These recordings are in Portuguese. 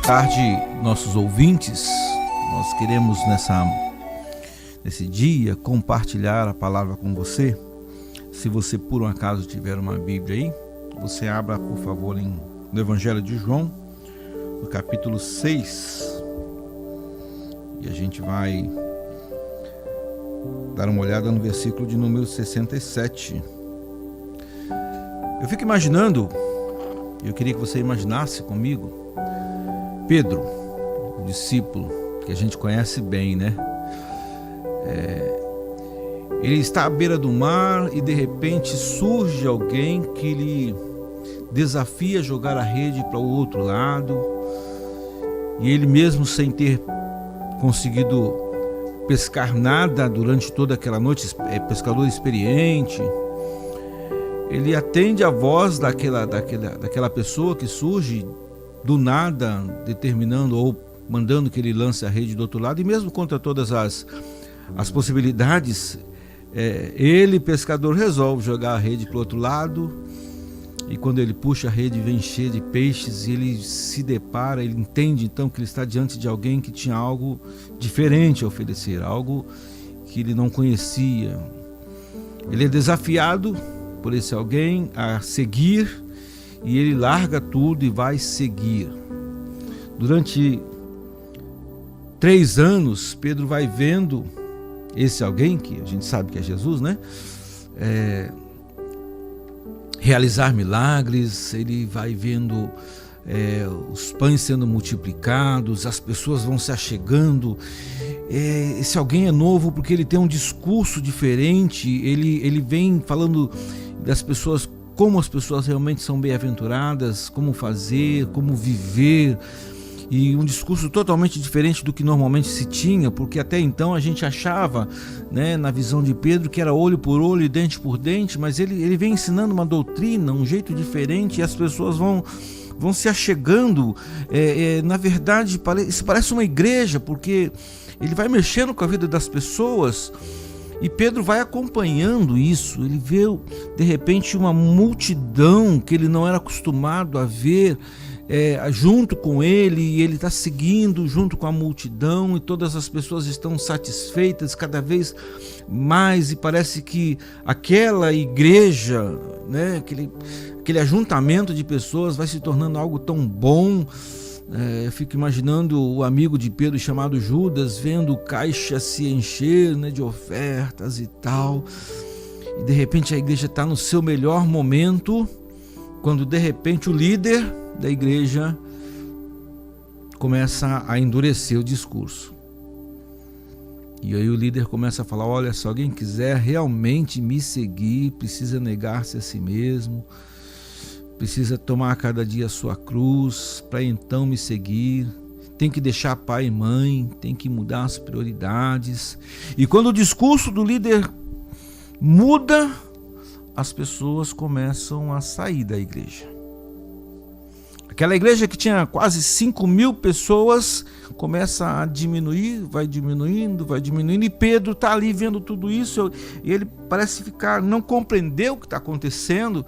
tarde, nossos ouvintes. Nós queremos nesse dia compartilhar a palavra com você. Se você por um acaso tiver uma Bíblia aí, você abra por favor no Evangelho de João, no capítulo 6, e a gente vai dar uma olhada no versículo de número 67. Eu fico imaginando, eu queria que você imaginasse comigo, Pedro, o discípulo que a gente conhece bem, né? Ele está à beira do mar e de repente surge alguém que lhe desafia a jogar a rede para o outro lado, e ele mesmo, sem ter conseguido pescar nada durante toda aquela noite, pescador experiente, ele atende a voz daquela pessoa que surge do nada, determinando ou mandando que ele lance a rede do outro lado, e mesmo contra todas as possibilidades, ele, pescador, resolve jogar a rede para o outro lado, e quando ele puxa a rede, vem cheia de peixes, e ele se depara, ele entende então que ele está diante de alguém que tinha algo diferente a oferecer, algo que ele não conhecia. Ele é desafiado por esse alguém a seguir, e ele larga tudo e vai seguir. Durante 3 anos, Pedro vai vendo esse alguém, que a gente sabe que é Jesus, né? Realizar milagres. Ele vai vendo os pães sendo multiplicados, as pessoas vão se achegando. Esse alguém é novo porque ele tem um discurso diferente, ele vem falando das pessoas, como as pessoas realmente são bem-aventuradas, como fazer, como viver, e um discurso totalmente diferente do que normalmente se tinha, porque até então a gente achava, né, na visão de Pedro, que era olho por olho e dente por dente, mas ele vem ensinando uma doutrina, um jeito diferente, e as pessoas vão se achegando. Na verdade, isso parece uma igreja, porque ele vai mexendo com a vida das pessoas, e Pedro vai acompanhando isso. Ele vê de repente uma multidão que ele não era acostumado a ver junto com ele, e ele está seguindo junto com a multidão, e todas as pessoas estão satisfeitas cada vez mais, e parece que aquela igreja, né, aquele ajuntamento de pessoas vai se tornando algo tão bom. Eu fico imaginando o amigo de Pedro chamado Judas vendo o caixa se encher, né, de ofertas e tal, e de repente a igreja está no seu melhor momento, quando de repente o líder da igreja começa a endurecer o discurso. E aí o líder começa a falar: olha, se alguém quiser realmente me seguir, precisa negar-se a si mesmo, precisa tomar cada dia a sua cruz para então me seguir, tem que deixar pai e mãe, tem que mudar as prioridades. E quando o discurso do líder muda, as pessoas começam a sair da igreja. Aquela igreja que tinha quase 5.000 pessoas começa a diminuir, vai diminuindo, e Pedro está ali vendo tudo isso, e ele parece não compreender o que está acontecendo,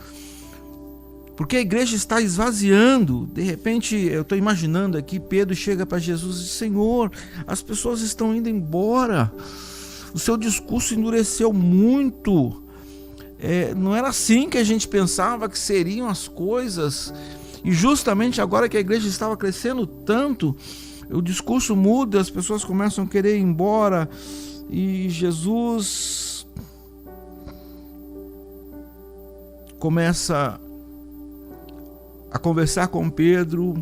porque a igreja está esvaziando. De repente, eu estou imaginando aqui, Pedro chega para Jesus e diz: Senhor, as pessoas estão indo embora, o seu discurso endureceu muito, não era assim que a gente pensava que seriam as coisas. E justamente agora que a igreja estava crescendo tanto, o discurso muda, as pessoas começam a querer ir embora, e Jesus começa a conversar com Pedro,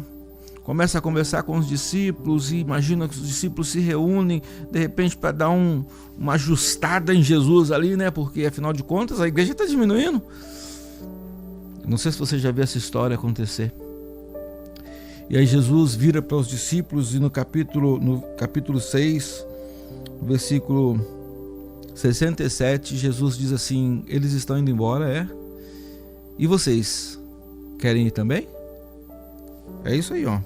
começa a conversar com os discípulos, e imagina que os discípulos se reúnem de repente para dar uma ajustada em Jesus ali, né? Porque afinal de contas a igreja está diminuindo. Não sei se você já viu essa história acontecer. E aí Jesus vira para os discípulos, e no capítulo 6, versículo 67, Jesus diz assim: eles estão indo embora, e vocês querem ir também? É isso aí, ó.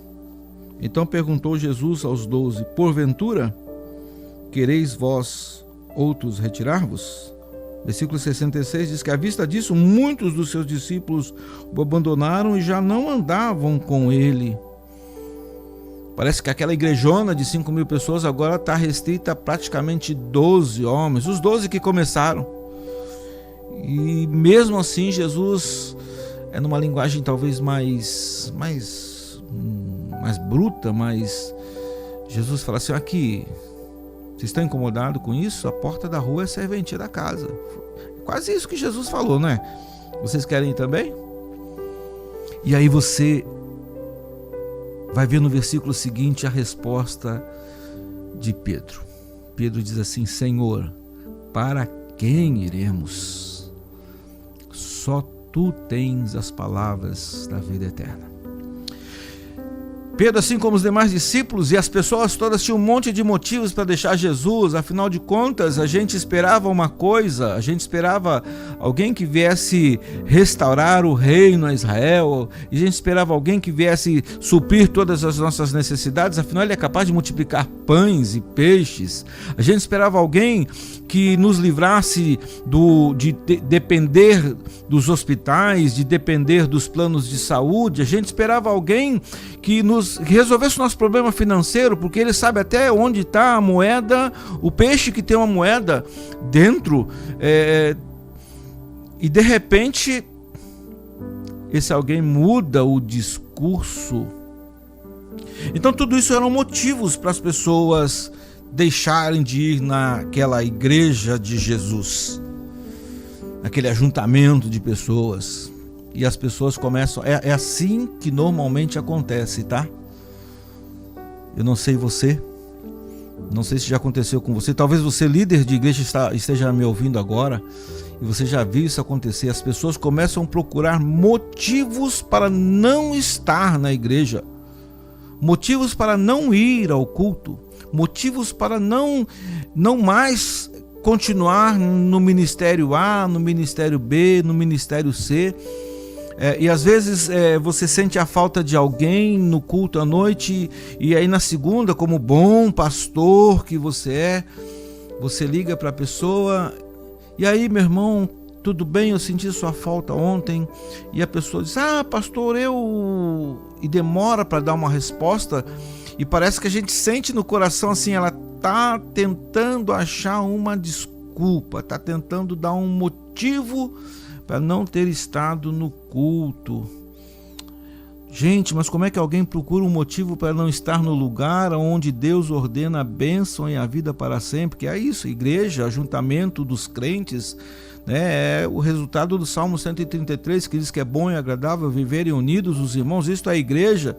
Então perguntou Jesus aos 12: porventura quereis vós outros retirar-vos? Versículo 66 diz que à vista disso muitos dos seus discípulos o abandonaram e já não andavam com ele. Parece que aquela igrejona de 5.000 pessoas agora está restrita a praticamente 12 homens, os 12 que começaram. E mesmo assim Jesus, numa linguagem talvez mais bruta, mas Jesus fala assim: aqui, vocês estão incomodados com isso? A porta da rua é serventia da casa. Quase isso que Jesus falou, não é? Vocês querem ir também? E aí você vai ver no versículo seguinte a resposta de Pedro. Pedro diz assim: Senhor, para quem iremos? Só tu tens as palavras da vida eterna. Pedro, assim como os demais discípulos e as pessoas todas, tinham um monte de motivos para deixar Jesus. Afinal de contas, a gente esperava uma coisa, a gente esperava alguém que viesse restaurar o reino a Israel, e a gente esperava alguém que viesse suprir todas as nossas necessidades. Afinal, ele é capaz de multiplicar pães e peixes. A gente esperava alguém que nos livrasse de depender dos hospitais, de depender dos planos de saúde. A gente esperava alguém que resolvesse o nosso problema financeiro, porque ele sabe até onde está a moeda, o peixe que tem uma moeda dentro, e de repente esse alguém muda o discurso. Então tudo isso eram motivos para as pessoas deixarem de ir naquela igreja de Jesus, aquele ajuntamento de pessoas. E as pessoas começam... É assim que normalmente acontece, tá? Eu não sei você. Não sei se já aconteceu com você. Talvez você, líder de igreja, esteja me ouvindo agora. E você já viu isso acontecer. As pessoas começam a procurar motivos para não estar na igreja. Motivos para não ir ao culto. Motivos para não mais continuar no ministério A, no ministério B, no ministério C. E às vezes você sente a falta de alguém no culto à noite, e aí na segunda, como bom pastor que você liga para a pessoa: e aí, meu irmão, tudo bem? Eu senti sua falta ontem. E a pessoa diz: pastor, e demora para dar uma resposta, e parece que a gente sente no coração assim, ela está tentando achar uma desculpa, está tentando dar um motivo para não ter estado no culto. Gente, mas como é que alguém procura um motivo para não estar no lugar onde Deus ordena a bênção e a vida para sempre? Que é isso, igreja, ajuntamento dos crentes, né? É o resultado do Salmo 133, que diz que é bom e agradável viverem unidos os irmãos. Isto é a igreja.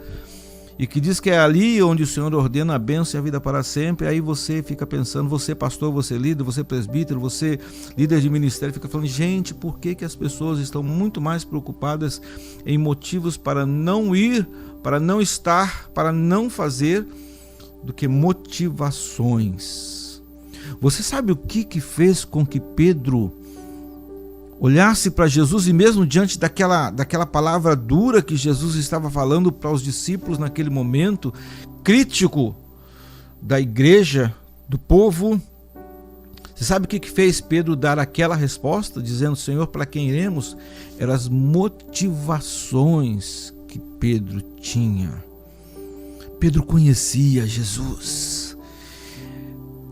E que diz que é ali onde o Senhor ordena a bênção e a vida para sempre. Aí você fica pensando, você pastor, você líder, você presbítero, você líder de ministério, fica falando: gente, por que as pessoas estão muito mais preocupadas em motivos para não ir, para não estar, para não fazer, do que motivações? Você sabe o que fez com que Pedro olhasse para Jesus, e mesmo diante daquela palavra dura que Jesus estava falando para os discípulos naquele momento crítico da igreja, do povo, você sabe o que fez Pedro dar aquela resposta, dizendo: Senhor, para quem iremos? Eram as motivações que Pedro tinha. Pedro conhecia Jesus.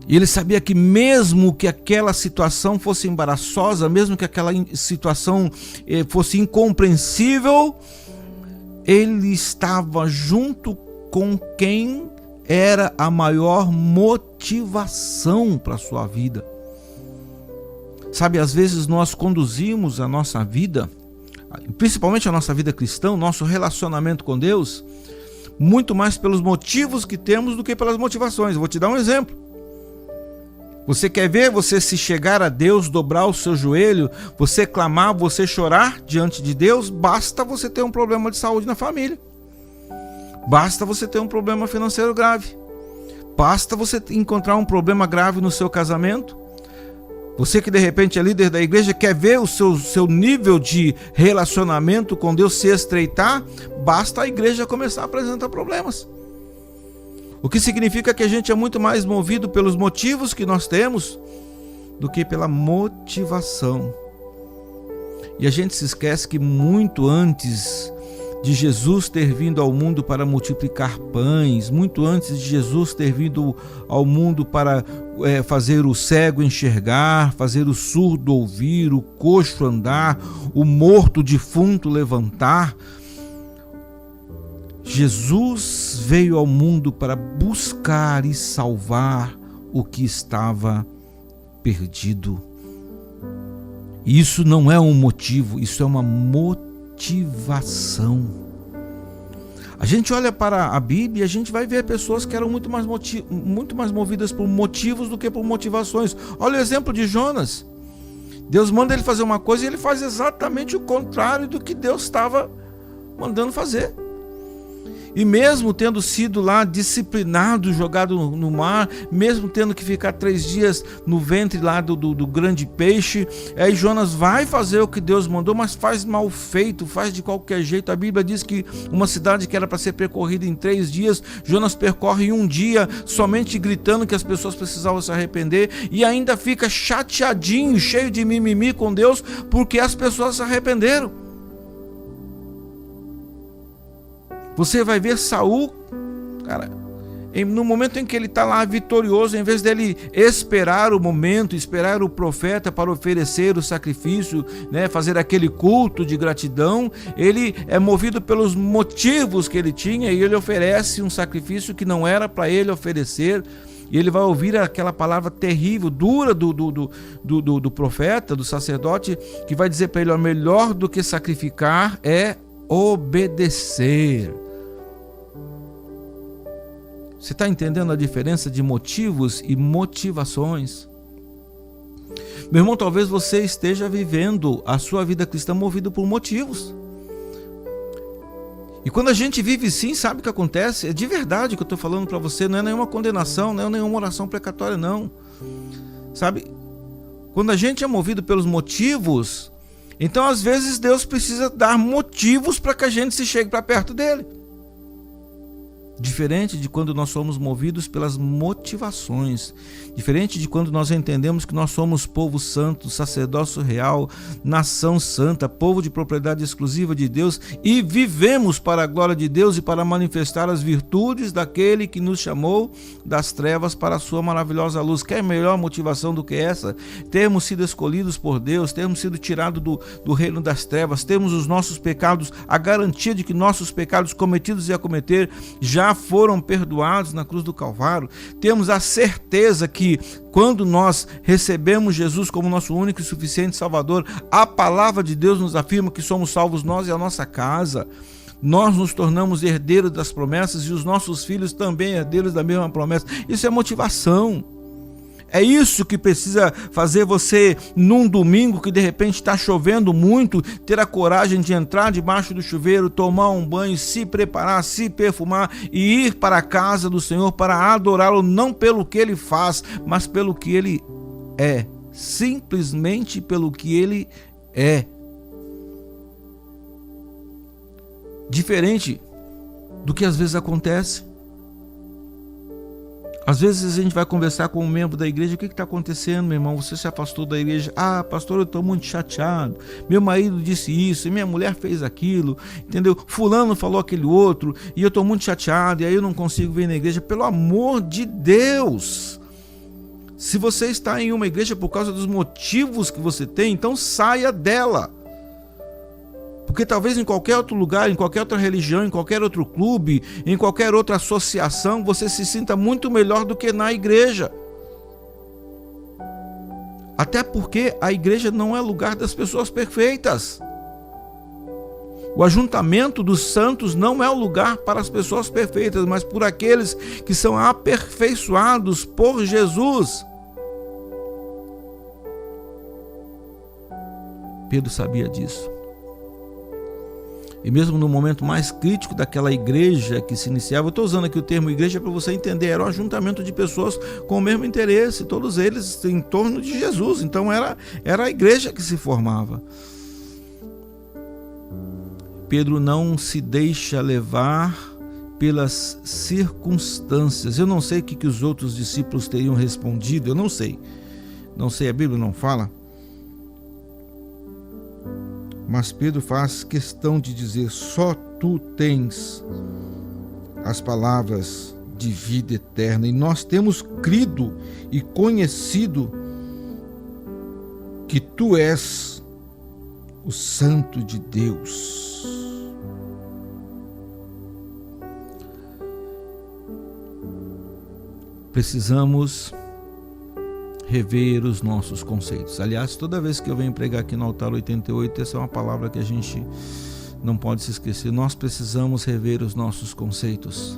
E ele sabia que mesmo que aquela situação fosse embaraçosa, mesmo que aquela situação fosse incompreensível, ele estava junto com quem era a maior motivação para a sua vida. Sabe, às vezes nós conduzimos a nossa vida, principalmente a nossa vida cristã, nosso relacionamento com Deus, muito mais pelos motivos que temos do que pelas motivações. Eu vou te dar um exemplo. Você quer ver você se chegar a Deus, dobrar o seu joelho, você clamar, você chorar diante de Deus? Basta você ter um problema de saúde na família. Basta você ter um problema financeiro grave. Basta você encontrar um problema grave no seu casamento. Você que de repente é líder da igreja, quer ver o seu nível de relacionamento com Deus se estreitar? Basta a igreja começar a apresentar problemas. O que significa que a gente é muito mais movido pelos motivos que nós temos do que pela motivação. E a gente se esquece que muito antes de Jesus ter vindo ao mundo para multiplicar pães, muito antes de Jesus ter vindo ao mundo para fazer o cego enxergar, fazer o surdo ouvir, o coxo andar, o morto defunto levantar. Jesus veio ao mundo para buscar e salvar o que estava perdido. E isso não é um motivo, isso é uma motivação. A gente olha para a Bíblia e a gente vai ver pessoas que eram muito mais movidas por motivos do que por motivações. Olha o exemplo de Jonas. Deus manda ele fazer uma coisa e ele faz exatamente o contrário do que Deus estava mandando fazer. E mesmo tendo sido lá disciplinado, jogado no mar, mesmo tendo que ficar 3 dias no ventre lá do grande peixe, aí Jonas vai fazer o que Deus mandou, mas faz mal feito, faz de qualquer jeito. A Bíblia diz que uma cidade que era para ser percorrida em 3 dias, Jonas percorre em 1 dia, somente gritando que as pessoas precisavam se arrepender, e ainda fica chateadinho, cheio de mimimi com Deus, porque as pessoas se arrependeram. Você vai ver Saul, cara, no momento em que ele está lá vitorioso, em vez dele esperar o momento, esperar o profeta para oferecer o sacrifício, né, fazer aquele culto de gratidão, ele é movido pelos motivos que ele tinha e ele oferece um sacrifício que não era para ele oferecer. E ele vai ouvir aquela palavra terrível, dura do profeta, do sacerdote, que vai dizer para ele: melhor do que sacrificar é obedecer. Você está entendendo a diferença de motivos e motivações? Meu irmão, talvez você esteja vivendo a sua vida cristã movido por motivos. E quando a gente vive sim, sabe o que acontece? É de verdade o que eu estou falando para você, não é nenhuma condenação, não é nenhuma oração precatória, não. Sabe? Quando a gente é movido pelos motivos, então às vezes Deus precisa dar motivos para que a gente se chegue para perto dele. Diferente de quando nós somos movidos pelas motivações, diferente de quando nós entendemos que nós somos povo santo, sacerdócio real, nação santa, povo de propriedade exclusiva de Deus e vivemos para a glória de Deus e para manifestar as virtudes daquele que nos chamou das trevas para a sua maravilhosa luz. Quer melhor motivação do que essa? Termos sido escolhidos por Deus, termos sido tirados do reino das trevas, temos os nossos pecados, a garantia de que nossos pecados cometidos e a cometer já foram perdoados na cruz do Calvário. Temos a certeza que quando nós recebemos Jesus como nosso único e suficiente Salvador, a palavra de Deus nos afirma que somos salvos nós e a nossa casa. Nós nos tornamos herdeiros das promessas e os nossos filhos também herdeiros da mesma promessa. Isso é motivação. É isso que precisa fazer você, num domingo que de repente está chovendo muito, ter a coragem de entrar debaixo do chuveiro, tomar um banho, se preparar, se perfumar e ir para a casa do Senhor para adorá-lo, não pelo que ele faz, mas pelo que ele é. Simplesmente pelo que ele é. Diferente do que às vezes acontece. Às vezes a gente vai conversar com um membro da igreja: o que está acontecendo, meu irmão? Você se afastou da igreja? Ah, pastor, eu estou muito chateado. Meu marido disse isso, e minha mulher fez aquilo, entendeu? Fulano falou aquele outro, e eu estou muito chateado, e aí eu não consigo vir na igreja. Pelo amor de Deus! Se você está em uma igreja por causa dos motivos que você tem, então saia dela. Porque talvez em qualquer outro lugar, em qualquer outra religião, em qualquer outro clube, em qualquer outra associação, você se sinta muito melhor do que na igreja. Até porque a igreja não é lugar das pessoas perfeitas. O ajuntamento dos santos não é o lugar para as pessoas perfeitas, mas por aqueles que são aperfeiçoados por Jesus. Pedro sabia disso. E mesmo no momento mais crítico daquela igreja que se iniciava, eu estou usando aqui o termo igreja para você entender, era um ajuntamento de pessoas com o mesmo interesse, todos eles em torno de Jesus. Então era a igreja que se formava. Pedro não se deixa levar pelas circunstâncias. Eu não sei o que os outros discípulos teriam respondido, eu não sei. Não sei, a Bíblia não fala. Mas Pedro faz questão de dizer: só tu tens as palavras de vida eterna, e nós temos crido e conhecido que tu és o Santo de Deus. Precisamos rever os nossos conceitos. Aliás, toda vez que eu venho pregar aqui no Altar 88, essa é uma palavra que a gente não pode se esquecer. Nós precisamos rever os nossos conceitos.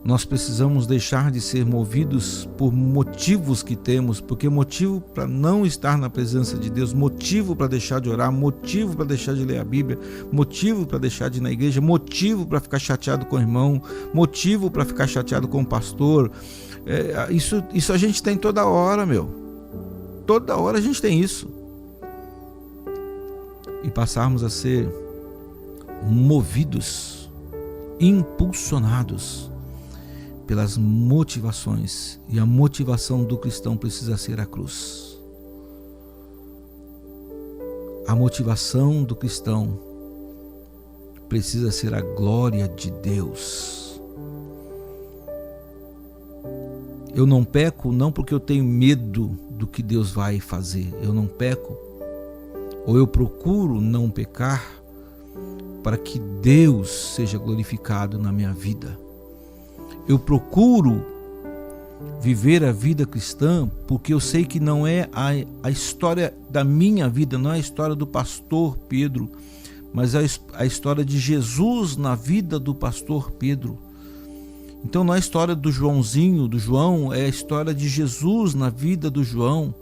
Nós precisamos deixar de ser movidos por motivos que temos, porque motivo para não estar na presença de Deus, motivo para deixar de orar, motivo para deixar de ler a Bíblia, motivo para deixar de ir na igreja, motivo para ficar chateado com o irmão, motivo para ficar chateado com o pastor. Isso a gente tem toda hora, meu. Toda hora a gente tem isso. E passarmos a ser movidos, impulsionados pelas motivações, e a motivação do cristão precisa ser a cruz. A motivação do cristão precisa ser a glória de Deus. Eu não peco não porque eu tenho medo do que Deus vai fazer. Eu não peco, ou eu procuro não pecar para que Deus seja glorificado na minha vida. Eu procuro viver a vida cristã porque eu sei que não é a história da minha vida, não é a história do pastor Pedro, mas a história de Jesus na vida do pastor Pedro. Então não é a história do Joãozinho, do João, é a história de Jesus na vida do João.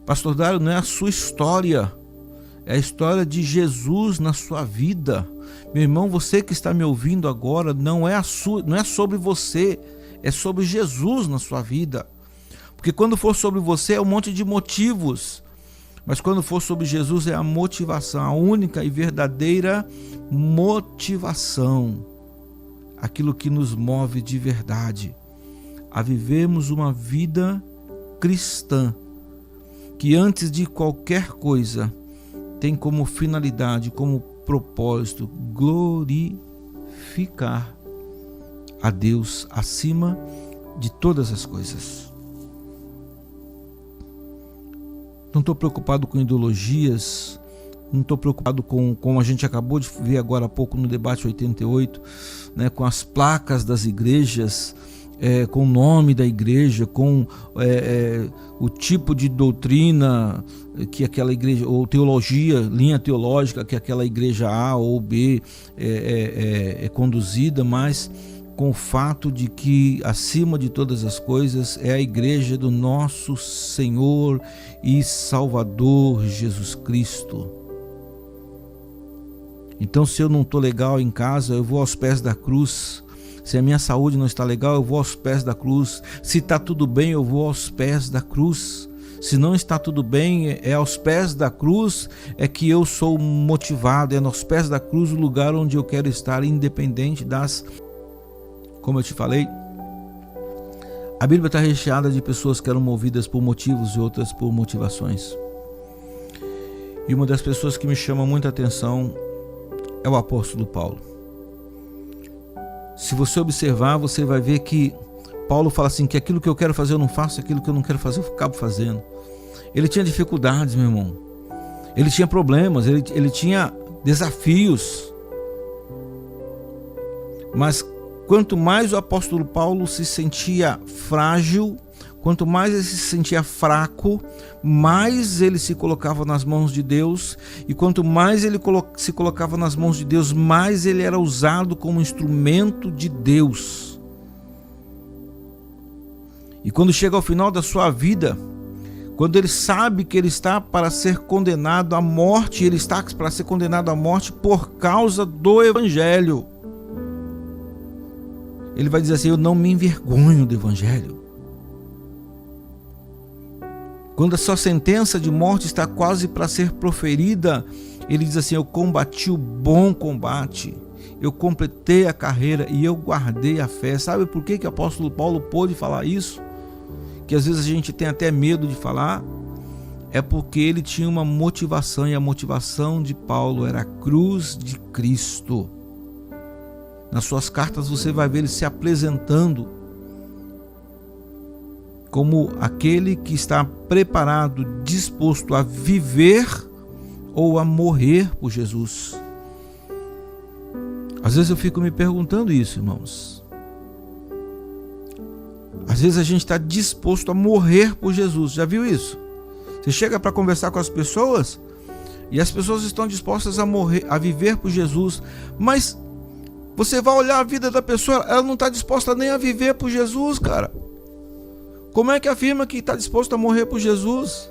Pastor Dário, não é a sua história, é a história de Jesus na sua vida. Meu irmão, você que está me ouvindo agora, não é sobre você, é sobre Jesus na sua vida. Porque quando for sobre você é um monte de motivos, mas quando for sobre Jesus é a motivação, a única e verdadeira motivação, aquilo que nos move de verdade a vivermos uma vida cristã, que antes de qualquer coisa tem como finalidade, como propósito, glorificar a Deus acima de todas as coisas. Não estou preocupado com ideologias, não estou preocupado com, como a gente acabou de ver agora há pouco no debate 88, né, com as placas das igrejas, com o nome da igreja, com o tipo de doutrina que aquela igreja, ou teologia, linha teológica que aquela igreja A ou B é conduzida, mas com o fato de que acima de todas as coisas é a igreja do nosso Senhor e Salvador Jesus Cristo. Então, se eu não estou legal em casa, eu vou aos pés da cruz. Se a minha saúde não está legal, eu vou aos pés da cruz. Se está tudo bem, eu vou aos pés da cruz. Se não está tudo bem, é aos pés da cruz é que eu sou motivado, é aos pés da cruz o lugar onde eu quero estar, independente das... Como eu te falei, a Bíblia está recheada de pessoas que eram movidas por motivos e outras por motivações. E uma das pessoas que me chama muita atenção é o apóstolo Paulo. Se você observar, você vai ver que Paulo fala assim, que aquilo que eu quero fazer eu não faço, aquilo que eu não quero fazer eu acabo fazendo. Ele tinha dificuldades, meu irmão. Ele tinha problemas, ele tinha desafios. Mas quanto mais o apóstolo Paulo se sentia frágil, quanto mais ele se sentia fraco, mais ele se colocava nas mãos de Deus. E quanto mais ele se colocava nas mãos de Deus, mais ele era usado como instrumento de Deus. E quando chega ao final da sua vida, quando ele sabe que ele está para ser condenado à morte, ele está para ser condenado à morte por causa do Evangelho. Ele vai dizer assim, eu não me envergonho do Evangelho. Quando a sua sentença de morte está quase para ser proferida, ele diz assim, eu combati o bom combate, eu completei a carreira e eu guardei a fé. Sabe por que o apóstolo Paulo pôde falar isso? Que às vezes a gente tem até medo de falar. é porque ele tinha uma motivação, e a motivação de Paulo era a cruz de Cristo. Nas suas cartas você vai ver ele se apresentando como aquele que está preparado, disposto a viver ou a morrer por Jesus. Às vezes eu fico me perguntando isso, irmãos. Às vezes a gente está disposto a morrer por Jesus. Já viu isso? Você chega para conversar com as pessoas e as pessoas estão dispostas a morrer, a viver por Jesus, mas você vai olhar a vida da pessoa, ela não está disposta nem a viver por Jesus, cara. Como é que afirma que está disposto a morrer por Jesus?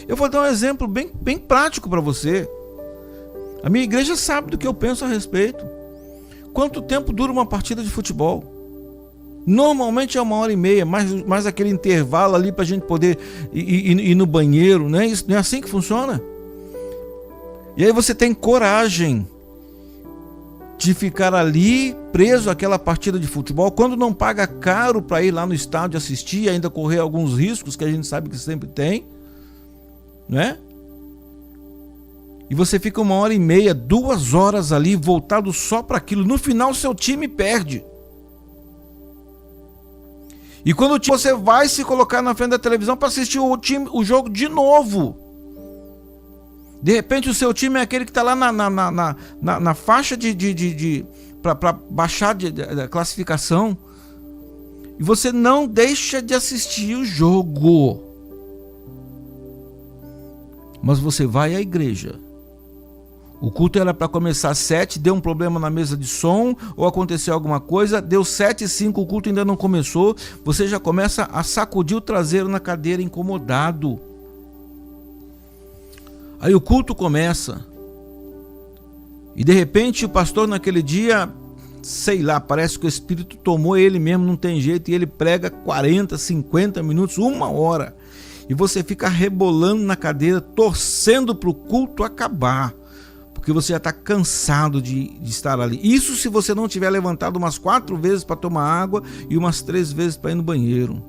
Eu vou dar um exemplo bem prático para você. A minha igreja sabe do que eu penso a respeito. Quanto tempo dura uma partida de futebol? Normalmente é 1h30, mais aquele intervalo ali para a gente poder ir no banheiro, né? Isso não é assim que funciona? E aí você tem coragem de ficar ali preso àquela partida de futebol, quando não paga caro para ir lá no estádio assistir e ainda correr alguns riscos que a gente sabe que sempre tem, né? E você fica 1h30, 2 horas ali voltado só para aquilo. No final seu time perde. E quando você vai se colocar na frente da televisão para assistir o jogo de novo, de repente o seu time é aquele que está lá na faixa para baixar da classificação, e você não deixa de assistir o jogo, mas você vai à igreja. O culto era para começar às 7, deu um problema na mesa de som, ou aconteceu alguma coisa, deu 7h05, o culto ainda não começou, você já começa a sacudir o traseiro na cadeira incomodado. Aí o culto começa, e de repente o pastor naquele dia, sei lá, parece que o Espírito tomou ele mesmo, não tem jeito, e ele prega 40, 50 minutos, 1 hora, e você fica rebolando na cadeira, torcendo para o culto acabar, porque você já está cansado de estar ali. Isso se você não tiver levantado umas 4 vezes para tomar água e umas 3 vezes para ir no banheiro.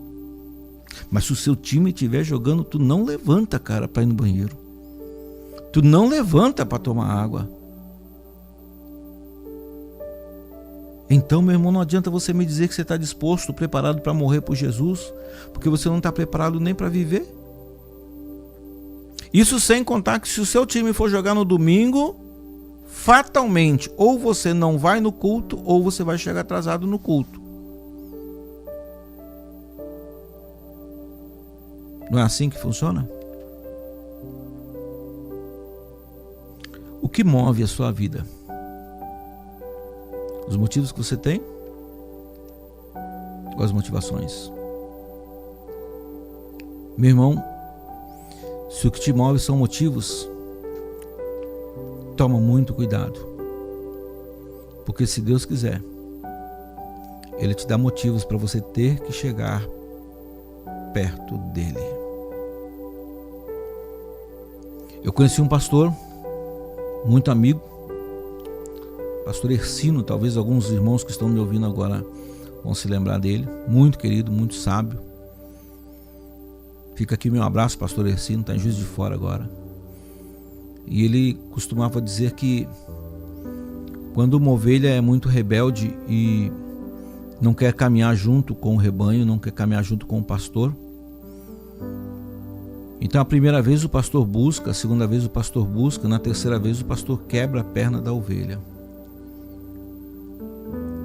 Mas se o seu time estiver jogando, tu não levanta, cara, para ir no banheiro. Tu não levanta para tomar água. Então, meu irmão, não adianta você me dizer que você está disposto, preparado para morrer por Jesus, porque você não está preparado nem para viver. Isso sem contar que se o seu time for jogar no domingo, fatalmente, ou você não vai no culto, ou você vai chegar atrasado no culto. Não é assim que funciona? O que move a sua vida? Os motivos que você tem? Ou as motivações? Meu irmão, se o que te move são motivos, toma muito cuidado. Porque se Deus quiser, Ele te dá motivos para você ter que chegar perto dele. Eu conheci um pastor, muito amigo, pastor Ercino, talvez alguns irmãos que estão me ouvindo agora vão se lembrar dele, muito querido, muito sábio. Fica aqui meu abraço, pastor Ercino, está em Juiz de Fora agora. E ele costumava dizer que quando uma ovelha é muito rebelde e não quer caminhar junto com o rebanho, não quer caminhar junto com o pastor, então a primeira vez o pastor busca, a segunda vez o pastor busca, na terceira vez o pastor quebra a perna da ovelha,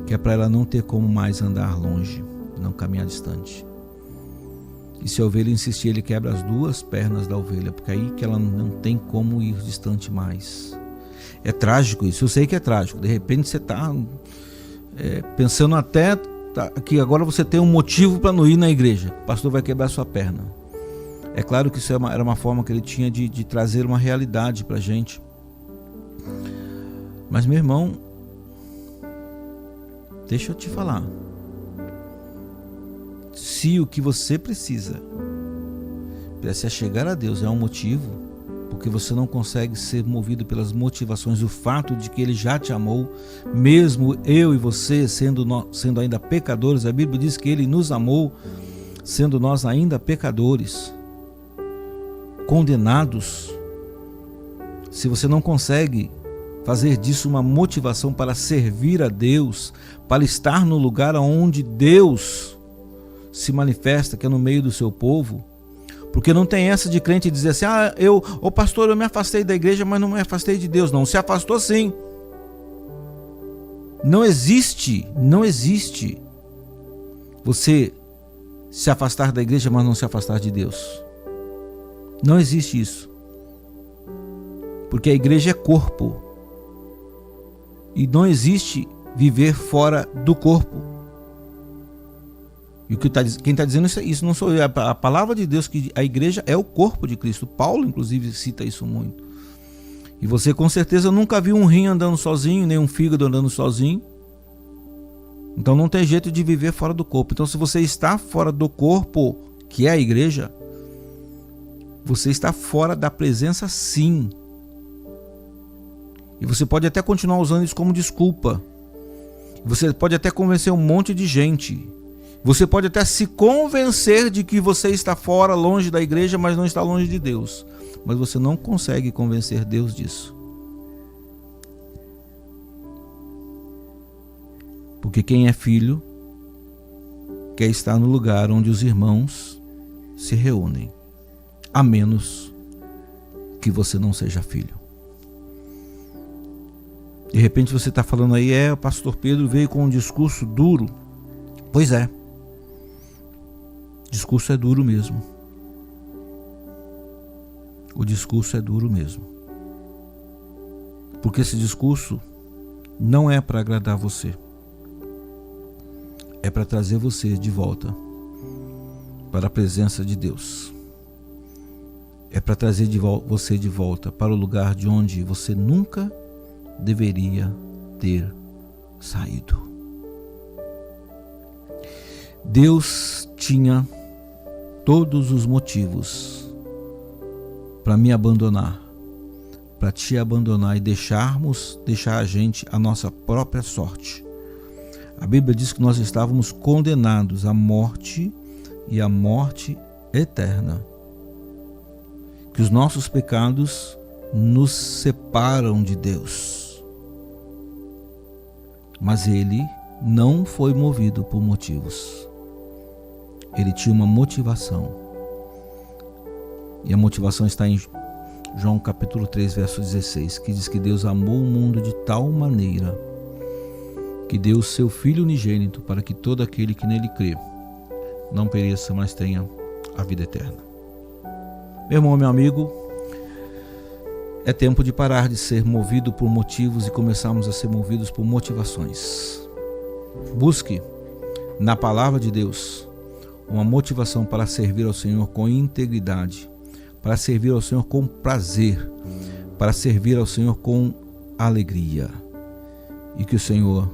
que é para ela não ter como mais andar longe, não caminhar distante. E se a ovelha insistir, ele quebra as 2 pernas da ovelha, porque aí que ela não tem como ir distante mais. É trágico isso, eu sei que é trágico. De repente você está pensando até que agora você tem um motivo para não ir na igreja. O pastor vai quebrar sua perna. É claro que isso era uma forma que ele tinha de trazer uma realidade para a gente. Mas, meu irmão, deixa eu te falar. Se o que você precisa para se achegar a Deus é um motivo, porque você não consegue ser movido pelas motivações, o fato de que Ele já te amou, mesmo eu e você sendo ainda pecadores, a Bíblia diz que Ele nos amou, sendo nós ainda pecadores. condenados, se você não consegue fazer disso uma motivação para servir a Deus, para estar no lugar onde Deus se manifesta, que é no meio do seu povo, porque não tem essa de crente dizer assim, pastor, eu me afastei da igreja, mas não me afastei de Deus. Não, se afastou sim. Não existe você se afastar da igreja, mas não se afastar de Deus. Não existe isso. Porque a igreja é corpo. E não existe viver fora do corpo. E quem está dizendo isso não sou eu, é a palavra de Deus, que a igreja é o corpo de Cristo. Paulo, inclusive, cita isso muito. E você com certeza nunca viu um rim andando sozinho, nem um fígado andando sozinho. Então não tem jeito de viver fora do corpo. Então se você está fora do corpo, que é a igreja, você está fora da presença sim. E você pode até continuar usando isso como desculpa. Você pode até convencer um monte de gente. Você pode até se convencer de que você está fora, longe da igreja, mas não está longe de Deus. Mas você não consegue convencer Deus disso. Porque quem é filho quer estar no lugar onde os irmãos se reúnem, a menos que você não seja filho. De repente você está falando aí, o pastor Pedro veio com um discurso duro. Pois é, o discurso é duro mesmo. O discurso é duro mesmo. Porque esse discurso não é para agradar você. É para trazer você de volta para a presença de Deus. É para trazer você de volta para o lugar de onde você nunca deveria ter saído. Deus tinha todos os motivos para me abandonar, para te abandonar e deixar a gente a nossa própria sorte. A Bíblia diz que nós estávamos condenados à morte e à morte eterna. Que os nossos pecados nos separam de Deus. Mas ele não foi movido por motivos. Ele tinha uma motivação. E a motivação está em João capítulo 3, verso 16, que diz que Deus amou o mundo de tal maneira que deu o seu Filho unigênito para que todo aquele que nele crê não pereça, mas tenha a vida eterna. Meu irmão, meu amigo, é tempo de parar de ser movido por motivos e começarmos a ser movidos por motivações. Busque na palavra de Deus uma motivação para servir ao Senhor com integridade, para servir ao Senhor com prazer, para servir ao Senhor com alegria. E que o Senhor